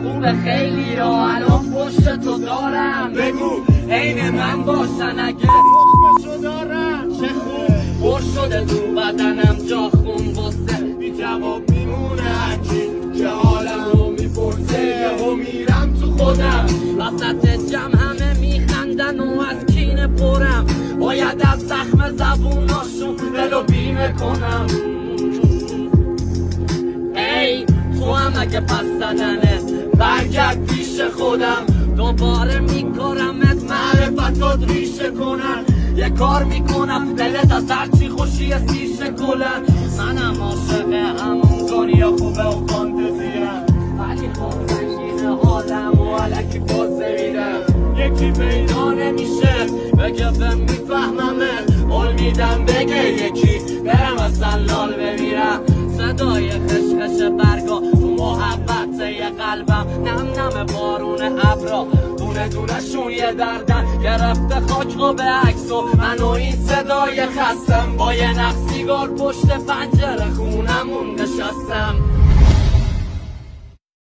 خوبه خیلی را الان پشت تو دارم، بگو عین من باشن اگه تخمشو دارم. چه خوب پر شده تو بدنم جا خون واسه بی جواب میمونه هرکی که حالم رو میپرسه. یهو میرم تو خودم وسط جمع همه میخندن و از کینه پرم. باید از زخم زبوناشون دل و بیمه کنم. ای تو هم اگه پس زدنه برگرد پیش خودم. دوباره میکارمت معرفتات ریشه کنن. یه کار میکنم دلت از هرچی خوشی سیشه کنن. منم عاشق همون دنیا خوبه و فانتزیم، ولی خب سنگین حالم و علکی بازه میرم. یکی پیدا نمیشه بگه به میفهممه، قول میدم بگه یکی برم از سلال بمیرم. صدای خشخش برگا تو محبت یه قلبم، نم نم بارون ابرا دونه دونه شون یه دردن گرفته خاک رو به عکس و من و این صدای خستم با یه نخ سیگار پشت پنجره خونمون نشستم.